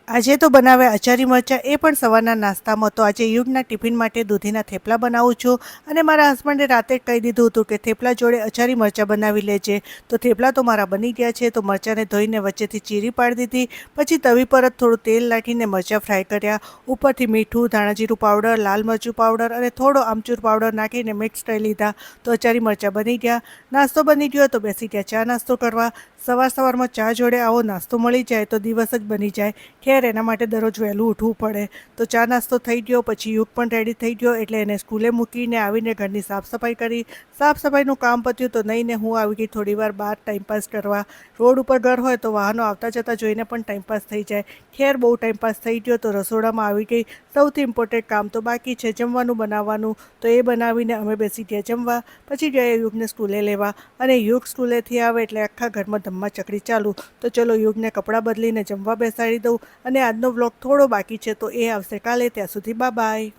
આજે તો બનાવે અચારી મરચાં, એ પણ સવારના નાસ્તામાં. તો આજે યુગના ટિફિન માટે દૂધીના થેપલા બનાવું છું. અને મારા હસબન્ડે રાતે જ કહી દીધું હતું કે થેપલા જોડે અચારી મરચાં બનાવી લેજે. તો થેપલા તો મારા બની ગયા છે. તો મરચાંને ધોઈને વચ્ચેથી ચીરી પાડી દીધી. પછી તવી પર જ થોડું તેલ નાખીને મરચાં ફ્રાય કર્યા. ઉપરથી મીઠું, ધાણાજીરું પાવડર, લાલ મરચું પાવડર અને થોડો આમચૂર પાવડર નાખીને મિક્સ કરી લીધા. તો અચારી મરચાં બની ગયા. નાસ્તો બની ગયો તો બેસી ગયા ચા નાસ્તો કરવા. સવારમાં ચા જોડે આવો નાસ્તો મળી જાય તો દિવસ જ બની જાય. એના માટે દરરોજ વહેલું ઉઠવું પડે. તો ચા નાસ્તો થઈ ગયો. પછી યુગ પણ રેડી થઈ ગયો, એટલે એને સ્કૂલે મૂકીને આવીને ઘરની સાફ સફાઈ કરી. સાફ સફાઈનું કામ પત્યું તો નહીં ને હું આવી ગઈ થોડીવાર બહાર ટાઈમપાસ કરવા. રોડ ઉપર ઘર હોય તો વાહનો આવતા જતા જોઈને પણ ટાઈમપાસ થઈ જાય. બહુ ટાઈમપાસ થઈ ગયો તો રસોડામાં આવી ગઈ. સૌથી ઇમ્પોર્ટન્ટ કામ તો બાકી છે, જમવાનું બનાવવાનું. તો એ બનાવીને અમે બેસી ગયા જમવા. પછી ગયા યુગને સ્કૂલે લેવા. અને યુગ સ્કૂલેથી આવે એટલે આખા ઘરમાં ધમ્મા ચકડી ચાલુ. તો ચલો યુગને કપડાં બદલીને જમવા બેસાડી દઉં. અને આજનો વ્લોગ થોડો બાકી છે, તો એ આવશે કાલે. ત્યાં સુધી બાય.